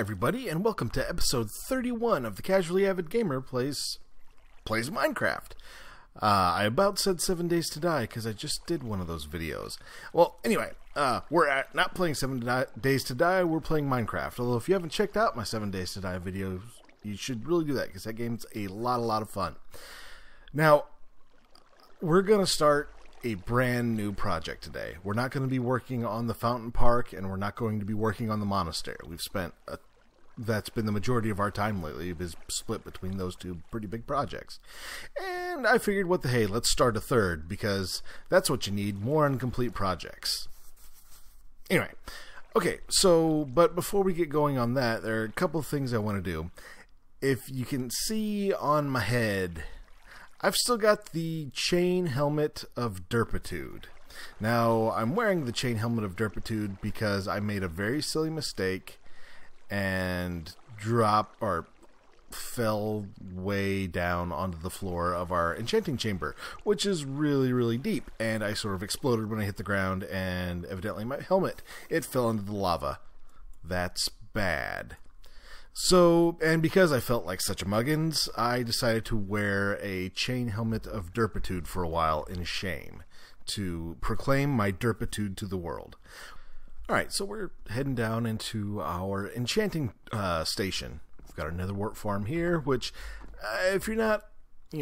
everybody, and welcome to episode 31 of the Casually Avid Gamer Plays Minecraft. I about said 7 Days to Die because I just did one of those videos. Well, anyway, we're not playing 7 Days to Die, we're playing Minecraft. Although if you haven't checked out my 7 Days to Die videos, you should really do that because that game's a lot of fun. Now, we're going to start a brand new project today. We're not going to be working on the Fountain Park, and we're not going to be working on the monastery. That's been the majority of our time lately, is split between those two pretty big projects. And I figured, what the hey, let's start a third, because that's what you need, more incomplete projects. Anyway, okay, so, but before we get going on that, there are a couple of things I want to do. If you can see on my head, I've still got the chain helmet of derpitude. Now, I'm wearing the chain helmet of derpitude because I made a very silly mistake and fell way down onto the floor of our enchanting chamber, which is really deep, and I sort of exploded when I hit the ground, and evidently my helmet, it fell into the lava. That's bad. So, and because I felt like such a muggins, I decided to wear a chain helmet of derpitude for a while in shame, to proclaim my derpitude to the world. Alright, so we're heading down into our enchanting station. We've got our netherwort farm here, which, if you're not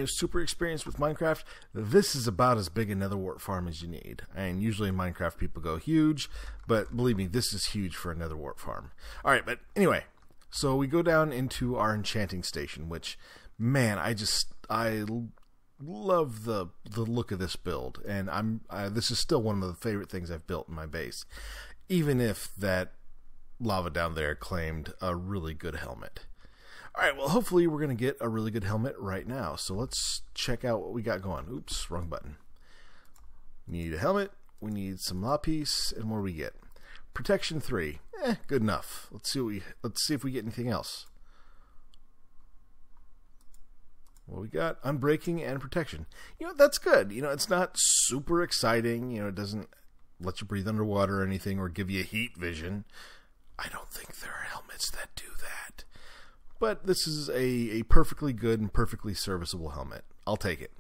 super experienced with Minecraft, this is about as big a netherwort farm as you need. And usually in Minecraft people go huge, but believe me, this is huge for a netherwort farm. Alright, but anyway, so we go down into our enchanting station, which, man, I love the look of this build, and this is still one of the favorite things I've built in my base, even if that lava down there claimed a really good helmet. Alright, well, hopefully we're going to get a really good helmet right now, so let's check out what we got going. Oops, wrong button. We need a helmet, we need some lapis, and what do we get? Protection 3. Good enough. Let's see if we get anything else. What we got? Unbreaking and protection. That's good. It's not super exciting. It doesn't let you breathe underwater or anything, or give you heat vision. I don't think there are helmets that do that. But this is a perfectly good and perfectly serviceable helmet. I'll take it.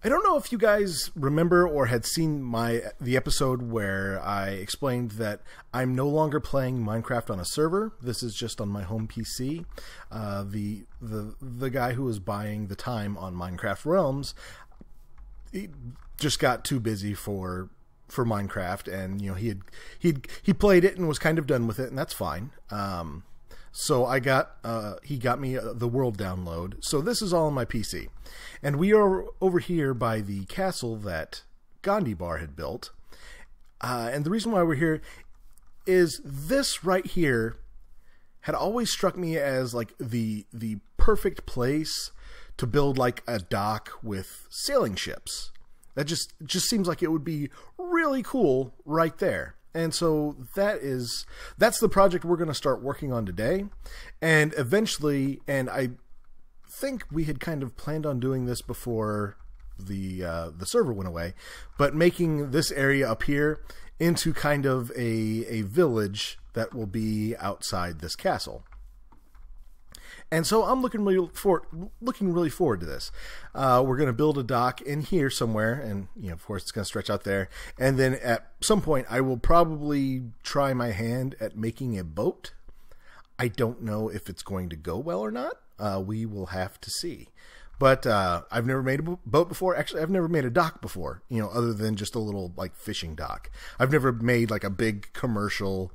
I don't know if you guys remember or had seen the episode where I explained that I'm no longer playing Minecraft on a server. This is just on my home PC. The guy who was buying the time on Minecraft Realms, he just got too busy for Minecraft, and he played it and was kind of done with it, and that's fine. So he got me the world download. So this is all on my PC. And we are over here by the castle that Gandhi Bar had built. And the reason why we're here is this right here had always struck me as like the perfect place to build like a dock with sailing ships. That just seems like it would be really cool right there. And so that's the project we're going to start working on today. And eventually, and I think we had kind of planned on doing this before the server went away, but making this area up here into kind of a village that will be outside this castle. And so I'm looking really forward to this. We're going to build a dock in here somewhere, and of course it's going to stretch out there. And then at some point I will probably try my hand at making a boat. I don't know if it's going to go well or not. We will have to see. But I've never made a boat before. Actually, I've never made a dock before, other than just a little like fishing dock. I've never made like a big commercial,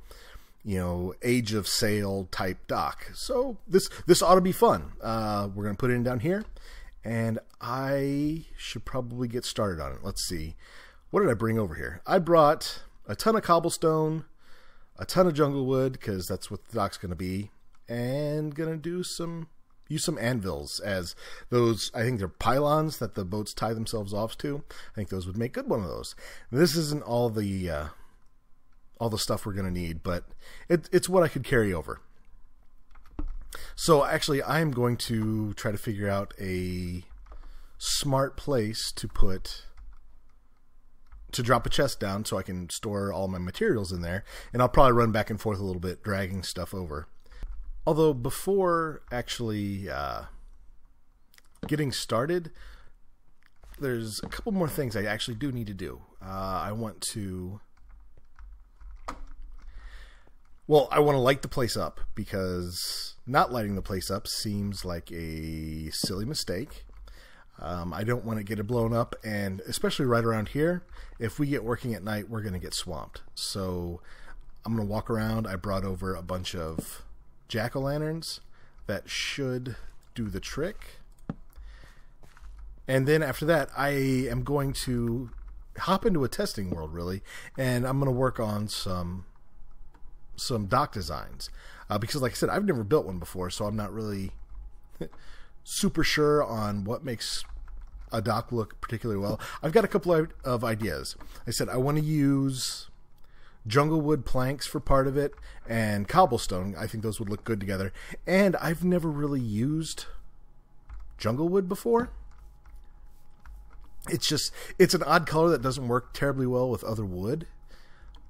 age of sail type dock. So this ought to be fun. We're going to put it in down here, and I should probably get started on it. Let's see. What did I bring over here? I brought a ton of cobblestone, a ton of jungle wood, because that's what the dock's going to be, and going to use some anvils as those, I think they're pylons that the boats tie themselves off to. I think those would make good one of those. This isn't all the stuff we're going to need, but it's what I could carry over. So actually, I'm going to try to figure out a smart place to drop a chest down so I can store all my materials in there, and I'll probably run back and forth a little bit, dragging stuff over. Although before actually getting started, there's a couple more things I actually do need to do. I want to light the place up, because not lighting the place up seems like a silly mistake. I don't want to get it blown up, and especially right around here, if we get working at night, we're going to get swamped. So I'm going to walk around. I brought over a bunch of jack-o'-lanterns that should do the trick. And then after that, I am going to hop into a testing world, really, and I'm going to work on some dock designs. Because, like I said, I've never built one before, so I'm not really super sure on what makes a dock look particularly well. I've got a couple of ideas. I said I want to use jungle wood planks for part of it, and cobblestone. I think those would look good together. And I've never really used jungle wood before. It's an odd color that doesn't work terribly well with other wood.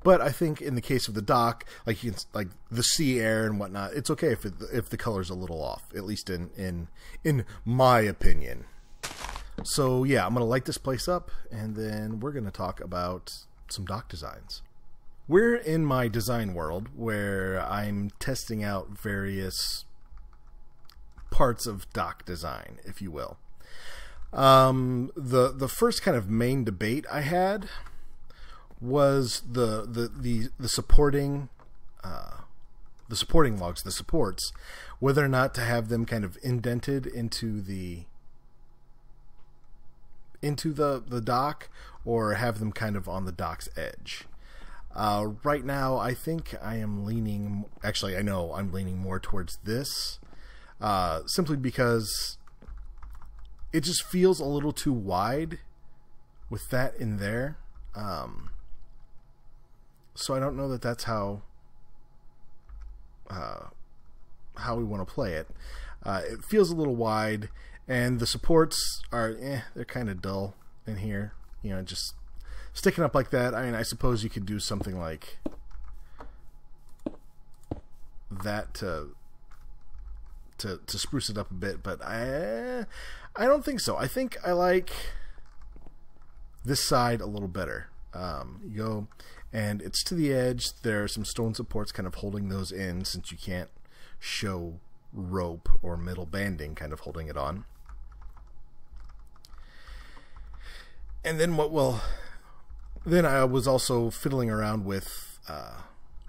But I think in the case of the dock, like the sea air and whatnot, it's okay if the color's a little off, at least in my opinion. So yeah, I'm gonna light this place up, and then we're gonna talk about some dock designs. We're in my design world where I'm testing out various parts of dock design, if you will. The first kind of main debate I had was the supporting logs, the supports, whether or not to have them kind of indented into the dock, or have them kind of on the dock's edge. Right now, I think I am leaning. Actually, I know I'm leaning more towards this, simply because it just feels a little too wide with that in there. So I don't know that that's how we want to play it. It feels a little wide, and the supports are they're kind of dull in here. You know, just sticking up like that. I mean, I suppose you could do something like that to spruce it up a bit, but I don't think so. I think I like this side a little better. You go, and it's to the edge. There are some stone supports kind of holding those in, since you can't show rope or metal banding kind of holding it on. And then then I was also fiddling around with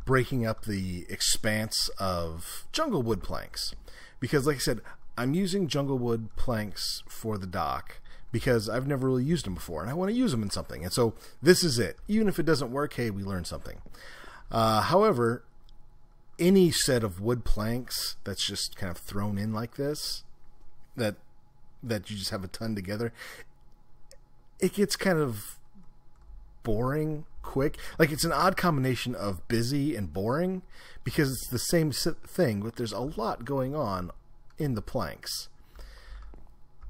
breaking up the expanse of jungle wood planks, because like I said, I'm using jungle wood planks for the dock because I've never really used them before, and I want to use them in something. And so this is it. Even if it doesn't work, hey, we learned something. However, any set of wood planks that's just kind of thrown in like this, that you just have a ton together, it gets kind of boring quick. Like, it's an odd combination of busy and boring, because it's the same thing, but there's a lot going on in the planks.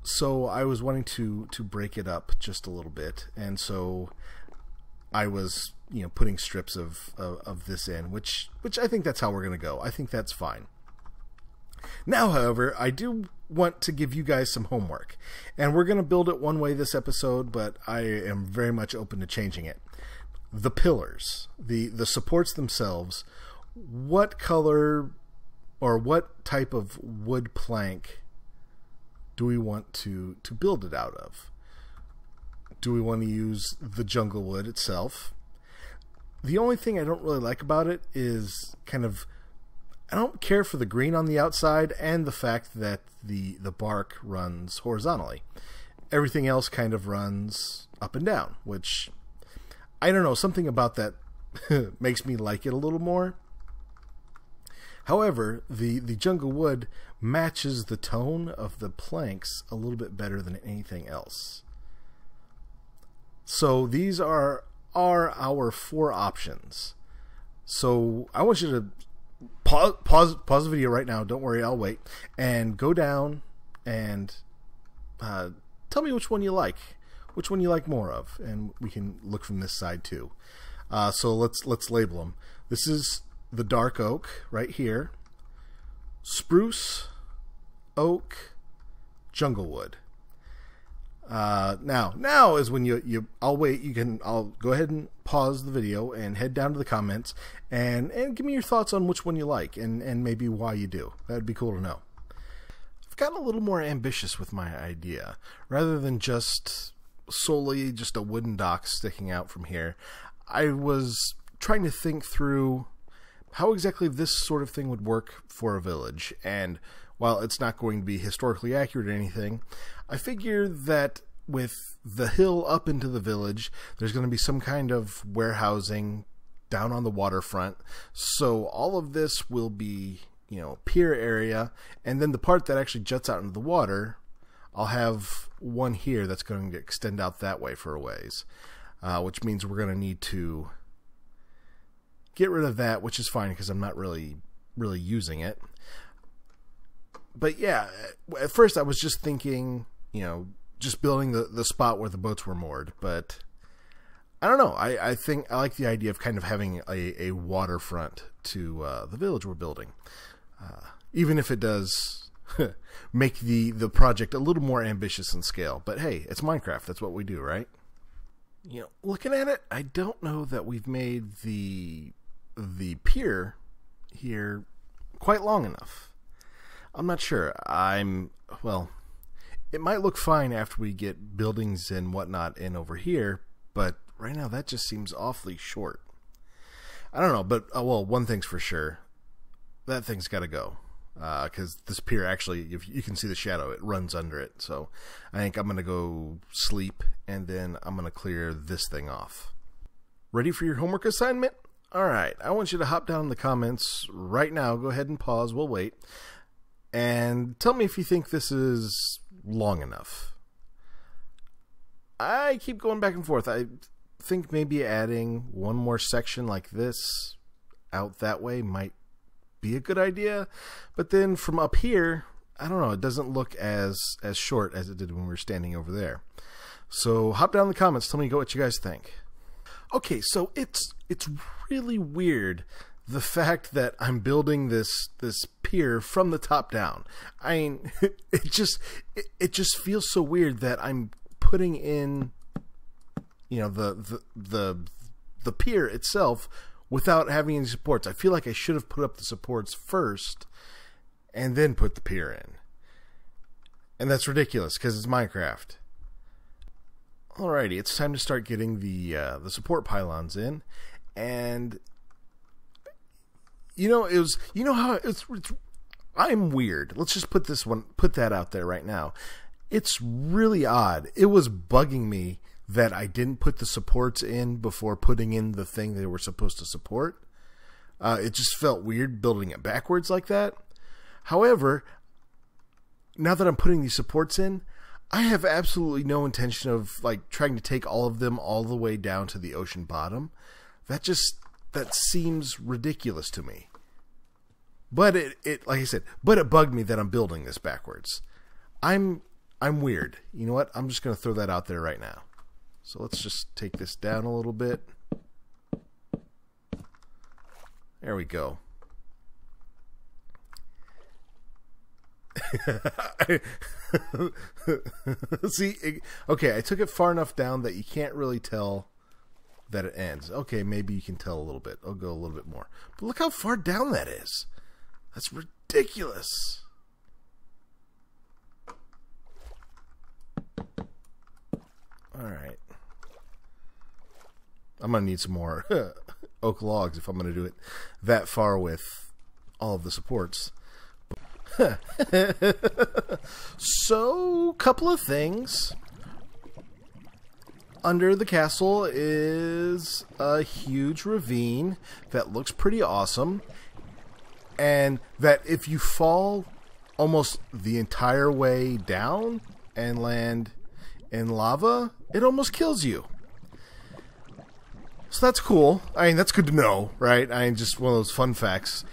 So I was wanting to break it up just a little bit, and so I was, you know, putting strips of this in, which I think that's how we're going to go. I think that's fine. Now, however, I do want to give you guys some homework, and we're going to build it one way this episode, but I am very much open to changing it. The pillars, the supports themselves, what color or what type of wood plank do we want to build it out of? Do we want to use the jungle wood itself? The only thing I don't really like about it is kind of, I don't care for the green on the outside and the fact that the bark runs horizontally. Everything else kind of runs up and down, which, I don't know, something about that makes me like it a little more. However, the jungle wood matches the tone of the planks a little bit better than anything else. So these are our 4 options. So I want you to pause the video right now. Don't worry, I'll wait. And go down and tell me which one you like. Which one you like more of. And we can look from this side too. So let's label them. This is the dark oak right here. spruce, oak, jungle wood. Now is when I'll wait. I'll go ahead and pause the video and head down to the comments and give me your thoughts on which one you like and maybe why you do. That'd be cool to know. I've gotten a little more ambitious with my idea. Rather than solely just a wooden dock sticking out from here, I was trying to think through how exactly this sort of thing would work for a village. And while it's not going to be historically accurate or anything, I figure that with the hill up into the village, there's going to be some kind of warehousing down on the waterfront. So all of this will be, pier area. And then the part that actually juts out into the water, I'll have one here that's going to extend out that way for a ways. Which means we're going to need to get rid of that, which is fine because I'm not really using it. But yeah, at first I was just thinking, just building the spot where the boats were moored. But I don't know. I think I like the idea of kind of having a waterfront to the village we're building. Even if it does make the project a little more ambitious in scale. But hey, it's Minecraft. That's what we do, right? Looking at it, I don't know that we've made the pier here quite long enough. I'm not sure. It might look fine after we get buildings and whatnot in over here, but right now that just seems awfully short. I don't know, but one thing's for sure. That thing's got to go. Because this pier actually, if you can see the shadow, it runs under it. So I think I'm going to go sleep, and then I'm going to clear this thing off. Ready for your homework assignment? Alright, I want you to hop down in the comments right now. Go ahead and pause. We'll wait. And tell me if you think this is long enough. I keep going back and forth. I think maybe adding one more section like this out that way might be a good idea. But then from up here, I don't know, it doesn't look as short as it did when we were standing over there. So hop down in the comments. Tell me what you guys think. Okay, so it's really weird, the fact that I'm building this pier from the top down. I mean, it just feels so weird that I'm putting in, the pier itself without having any supports. I feel like I should have put up the supports first and then put the pier in. And that's ridiculous because it's Minecraft. Alrighty, it's time to start getting the support pylons in, and I'm weird. Let's just put that out there right now. It's really odd. It was bugging me that I didn't put the supports in before putting in the thing they were supposed to support. It just felt weird building it backwards like that. However, now that I'm putting these supports in, I have absolutely no intention of trying to take all of them all the way down to the ocean bottom. That seems ridiculous to me. But it like I said, but it bugged me that I'm building this backwards. I'm weird. You know what? I'm just going to throw that out there right now. So let's just take this down a little bit. There we go. See, okay, I took it far enough down that you can't really tell that it ends. Okay, maybe you can tell a little bit. I'll go a little bit more. But look how far down that is. That's ridiculous. Alright. I'm going to need some more oak logs if I'm going to do it that far with all of the supports. So, couple of things. Under the castle is a huge ravine that looks pretty awesome, and that if you fall almost the entire way down and land in lava, it almost kills you. So that's cool. I mean, that's good to know, right? I mean, just one of those fun facts.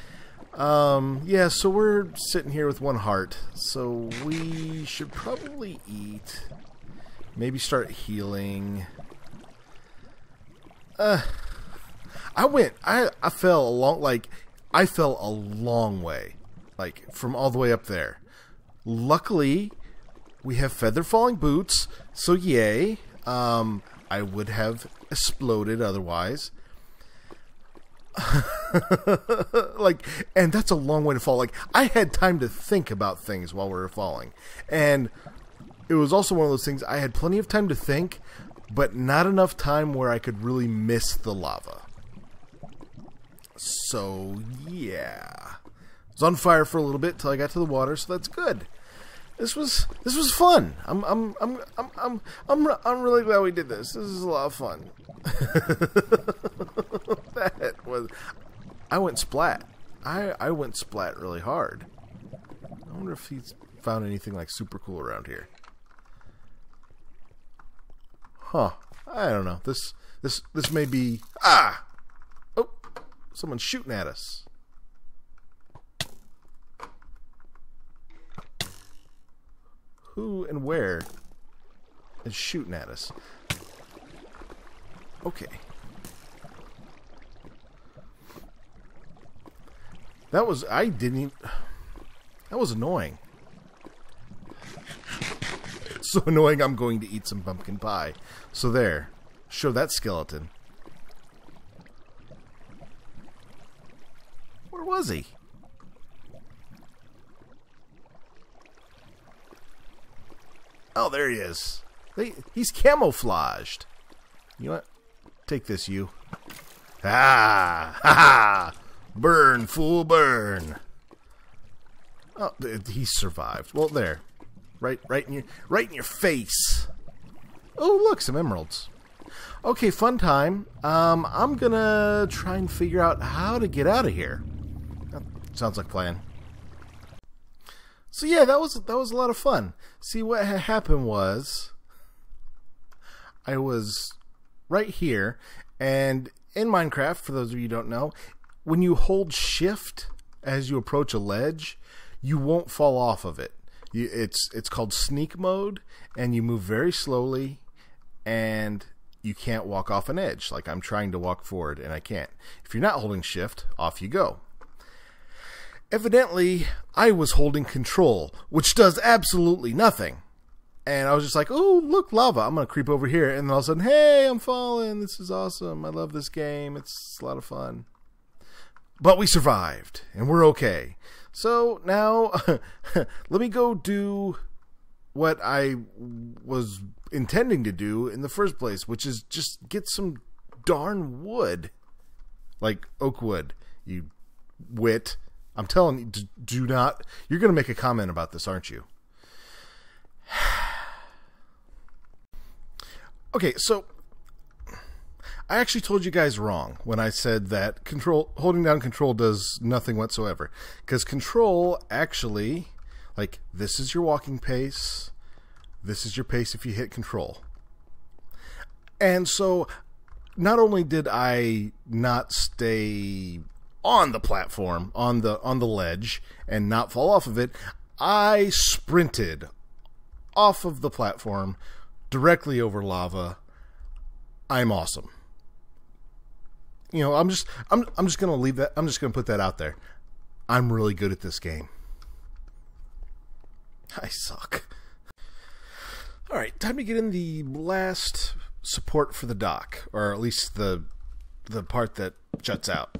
Yeah, so we're sitting here with one heart, so we should probably eat. Maybe start healing. I fell a long way like from all the way up there. Luckily, we have feather falling boots, so yay. I would have exploded otherwise. Like, and that's a long way to fall. Like, I had time to think about things while we were falling, and it was also one of those things. I had plenty of time to think, but not enough time where I could really miss the lava. So yeah, I was on fire for a little bit till I got to the water, so that's good. This was fun. I'm really glad we did this. This is a lot of fun. That was. I went splat. I went splat really hard. I wonder if he's found anything like super cool around here. Huh. I don't know. This may be... Ah! Oh! Someone's shooting at us. Who and where is shooting at us? Okay. That was... I didn't even... That was annoying. So annoying I'm going to eat some pumpkin pie. So there. Show that skeleton. Where was he? Oh, there he is. He's camouflaged. You know what? Take this, you. Ah! Ha ha! Burn, fool, burn. Oh, he survived. Well, there. Right in your face. Oh, look, some emeralds. Okay, fun time. I'm gonna try and figure out how to get out of here. That sounds like a plan. So yeah, that was a lot of fun. See, what had happened was I was right here, and in Minecraft, for those of you who don't know, when you hold shift as you approach a ledge, you won't fall off of it. It's called sneak mode, and you move very slowly, and you can't walk off an edge. Like, I'm trying to walk forward, and I can't. If you're not holding shift, off you go. Evidently, I was holding control, which does absolutely nothing. And I was just like, oh, look, lava. I'm going to creep over here. And then all of a sudden, hey, I'm falling. This is awesome. I love this game. It's a lot of fun. But we survived, and we're okay. So now, let me go do what I was intending to do in the first place, which is just get some darn wood. Like oak wood, you wit. I'm telling you, do not... You're going to make a comment about this, aren't you? Okay, so... I actually told you guys wrong when I said that holding down control does nothing whatsoever. Because control actually... Like, this is your walking pace. This is your pace if you hit control. And so, not only did I not stay... on the platform, on the ledge, and not fall off of it, I sprinted off of the platform directly over lava. I'm awesome. You know, I'm just gonna leave that. I'm just gonna put that out there. I'm really good at this game. I suck. All right, time to get in the last support for the dock, or at least the part that juts out.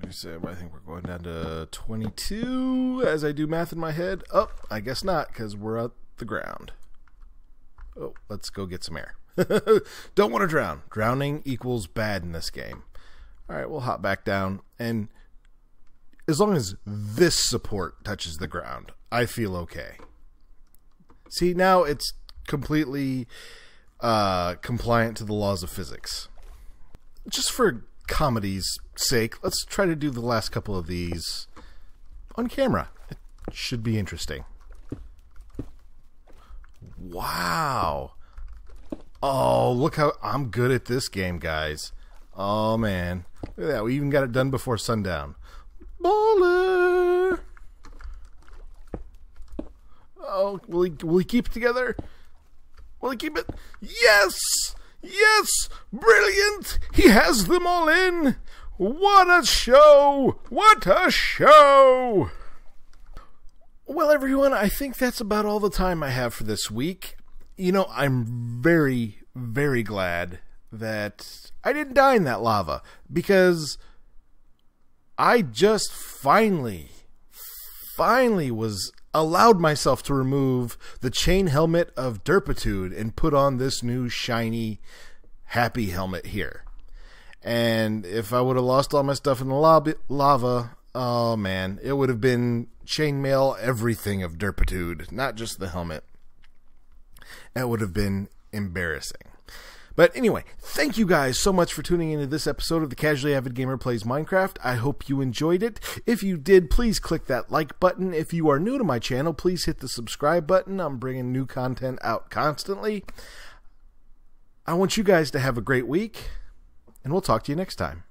I think we're going down to 22 as I do math in my head. Oh, I guess not, because we're at the ground. Oh, let's go get some air. Don't want to drown. Drowning equals bad in this game. All right, we'll hop back down. And as long as this support touches the ground, I feel okay. See, now it's completely compliant to the laws of physics. Just for comedy's sake, let's try to do the last couple of these on camera. It should be interesting. Wow. Oh, look how I'm good at this game, guys. Oh, man. Look at that. We even got it done before sundown. Baller! Oh, will he keep it together? Will he keep it? Yes! Yes! Brilliant! He has them all in! What a show! What a show! Well, everyone, I think that's about all the time I have for this week. You know, I'm very, very glad that I didn't die in that lava, because I just finally was allowed myself to remove the chain helmet of derpitude and put on this new shiny happy helmet here. And if I would have lost all my stuff in the lava, oh man, it would have been chainmail everything of derpitude, not just the helmet. That would have been embarrassing. But anyway, thank you guys so much for tuning into this episode of the Casually Avid Gamer Plays Minecraft. I hope you enjoyed it. If you did, please click that like button. If you are new to my channel, please hit the subscribe button. I'm bringing new content out constantly. I want you guys to have a great week, and we'll talk to you next time.